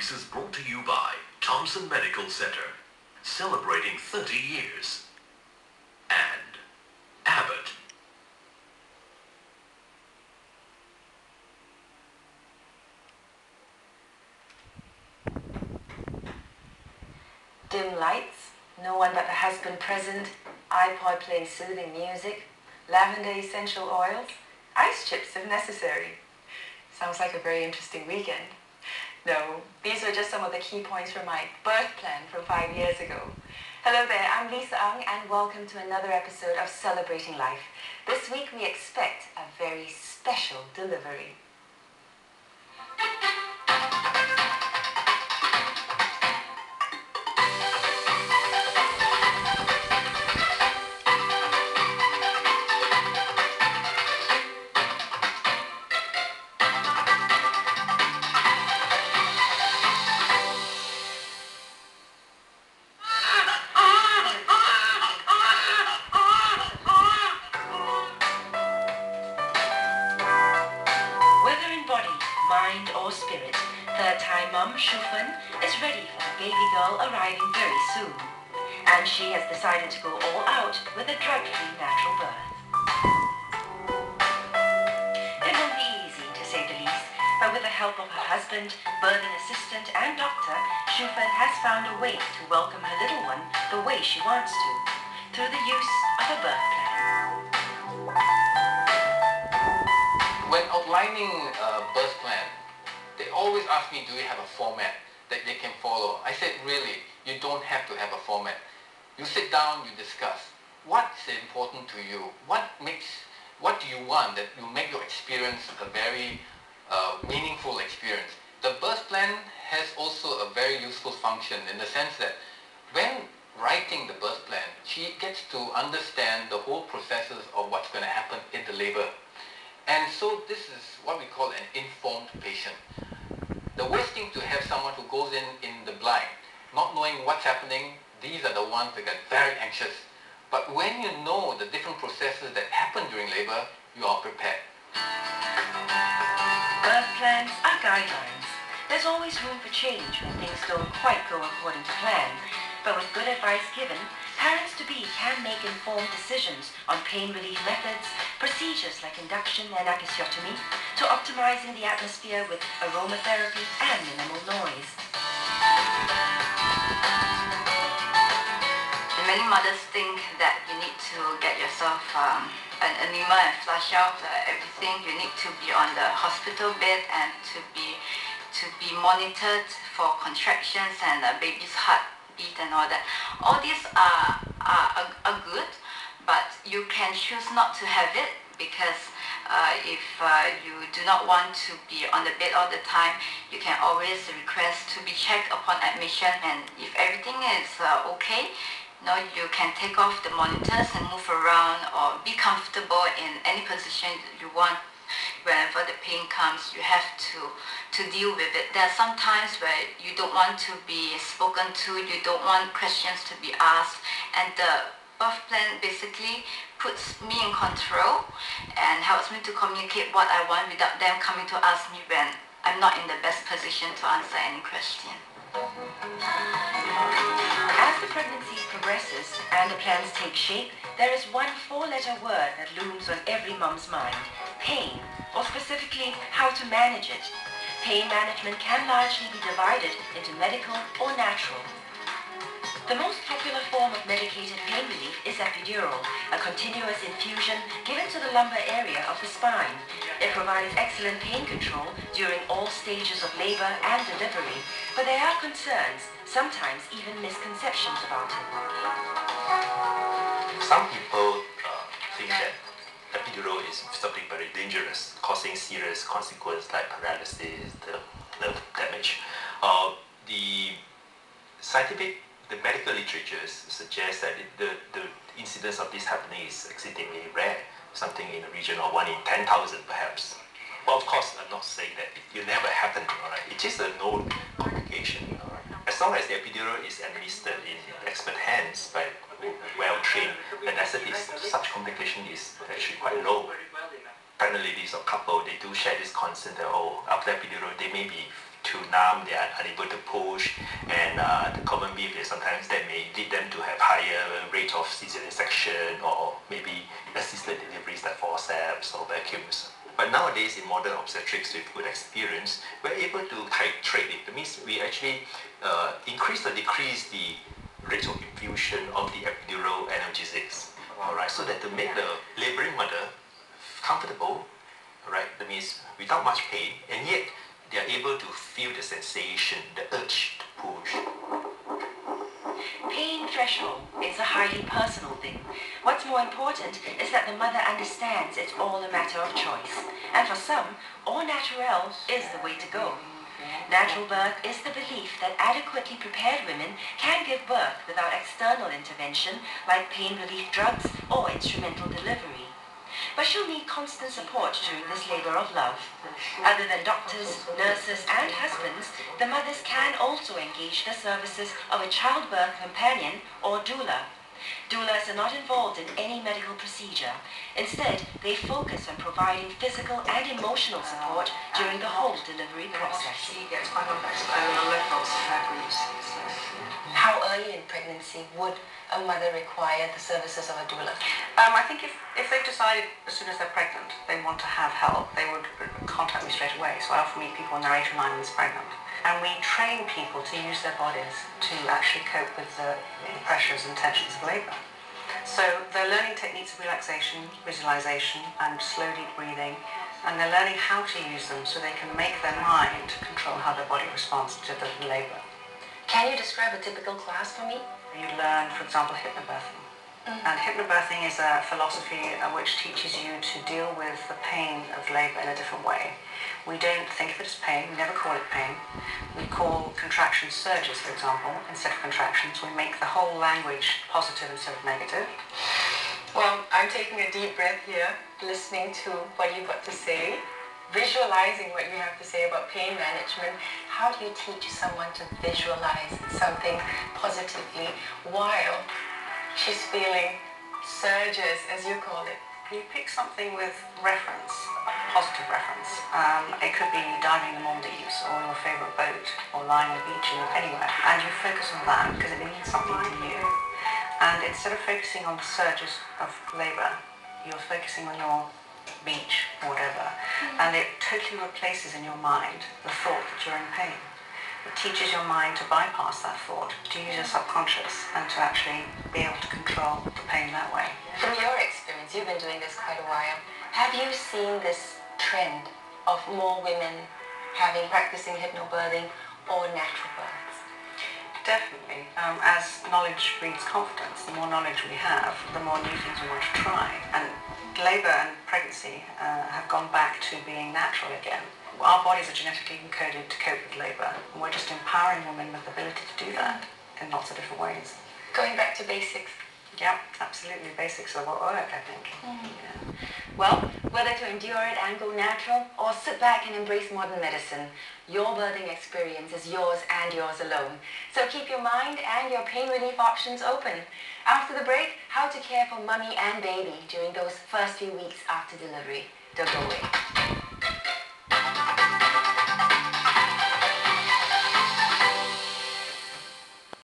This is brought to you by Thomson Medical Centre, celebrating 30 years, and Abbott. Dim lights, no one but the husband present, iPod playing soothing music, lavender essential oils, ice chips if necessary. Sounds like a very interesting weekend. No, these are just some of the key points from my birth plan from 5 years ago. Hello there, I'm Lisa Ang and welcome to another episode of Celebrating Life. This week we expect a very special delivery. Mind or spirit, third-time mum Shufan is ready for the baby girl arriving very soon. And she has decided to go all out with a drug-free natural birth. It won't be easy, to say the least, but with the help of her husband, birthing assistant and doctor, Shufan has found a way to welcome her little one the way she wants to, through the use of a birth plan. When outlining a birth plan, they always ask me, do you have a format that they can follow? I said, really, you don't have to have a format. You sit down, you discuss. What's important to you? What do you want that will make your experience a very meaningful experience? The birth plan has also a very useful function in the sense that when writing the birth plan, she gets to understand the whole processes of what's going to happen in the labor. And so this is what we call an informed patient. The worst thing to have someone who goes in the blind, not knowing what's happening, these are the ones that get very anxious. But when you know the different processes that happen during labor, you are prepared. Birth plans are guidelines. There's always room for change when things don't quite go according to plan. But with good advice given, parents-to-be can make informed decisions on pain relief methods, procedures like induction and episiotomy, to optimizing the atmosphere with aromatherapy and minimal noise. Many mothers think that you need to get yourself an enema and flush out everything. You need to be on the hospital bed and to be monitored for contractions and the baby's heart beat and all that. All these are good, but you can choose not to have it because if you do not want to be on the bed all the time, you can always request to be checked upon admission, and if everything is okay, you can take off the monitors and move around or be comfortable in any position you want. Whenever the pain comes, you have to deal with it. There are some times where you don't want to be spoken to, you don't want questions to be asked, and the birth plan basically puts me in control and helps me to communicate what I want without them coming to ask me when I'm not in the best position to answer any question. As the pregnancy progresses and the plans take shape, there is one four-letter word that looms on every mum's mind: pain, or specifically how to manage it. Pain management can largely be divided into medical or natural. The most popular form of medicated pain relief is epidural, a continuous infusion given to the lumbar area of the spine. It provides excellent pain control during all stages of labor and delivery, but there are concerns, sometimes even misconceptions about it. Some people think that epidural is something very dangerous, causing serious consequences like paralysis, nerve damage. The medical literature suggests that the incidence of this happening is exceedingly rare, something in the region of 1 in 10,000 perhaps. But of course, I'm not saying that it will never happen, all right? It is a known complication, all right? As long as the epidural is administered in expert hands by well-trained anesthetists, such complication is actually quite low. Pregnant ladies or couple, they do share this concern that, after epidural, they may be too numb, they are unable to push, and the common belief is sometimes that may lead them to have higher rate of cesarean section or maybe assisted deliveries like forceps or vacuums. But nowadays in modern obstetrics with good experience, we're able to titrate it. That means we actually increase or decrease the rate of infusion of the epidural analgesics. Alright, so that to make the laboring mother comfortable, alright, that means without much pain, and yet they are able to feel the sensation, the urge to push. Pain threshold is a highly personal thing. What's more important is that the mother understands it's all a matter of choice. And for some, au naturel is the way to go. Natural birth is the belief that adequately prepared women can give birth without external intervention like pain relief drugs or instrumental delivery. But she'll need constant support during this labor of love. Other than doctors, nurses and husbands, the mothers can also engage the services of a childbirth companion or doula. Doulas are not involved in any medical procedure. Instead, they focus on providing physical and emotional support during the whole delivery process. How early in pregnancy would a mother require the services of a doula? I think if they've decided as soon as they're pregnant they want to have help, they would contact me straight away. So I often meet people when they're 8 or 9 months pregnant. And we train people to use their bodies to actually cope with the pressures and tensions of labour. So they're learning techniques of relaxation, visualization and slow deep breathing, and they're learning how to use them so they can make their mind control how their body responds to the labour. Can you describe a typical class for me? You learn, for example, hypnobirthing. And hypnobirthing is a philosophy which teaches you to deal with the pain of labour in a different way. We don't think of it as pain, we never call it pain. We call contractions surges, for example, instead of contractions. We make the whole language positive instead of negative. Well, I'm taking a deep breath here, listening to what you've got to say, visualizing what you have to say about pain management. How do you teach someone to visualize something positively while she's feeling surges, as you call it? You pick something with reference, a positive reference. It could be diving in the Maldives or your favourite boat or lying on the beach anywhere. And you focus on that because it means something to you. And instead of focusing on the surges of labour, you're focusing on your beach or whatever. And it totally replaces in your mind the thought that you're in pain. It teaches your mind to bypass that thought, to use your subconscious and to actually be able to control the pain that way. From your experience, you've been doing this quite a while. Have you seen this trend of more women practicing hypnobirthing or natural births? Definitely. As knowledge breeds confidence, the more knowledge we have, the more new things we want to try. And labour and pregnancy have gone back to being natural again. Our bodies are genetically encoded to cope with labour, and we're just empowering women with the ability to do that in lots of different ways. Going back to basics. Yeah, absolutely. Basics are what work, I think. Yeah. Well, whether to endure it and go natural or sit back and embrace modern medicine, your birthing experience is yours and yours alone. So keep your mind and your pain relief options open. After the break, how to care for mummy and baby during those first few weeks after delivery. Don't go away.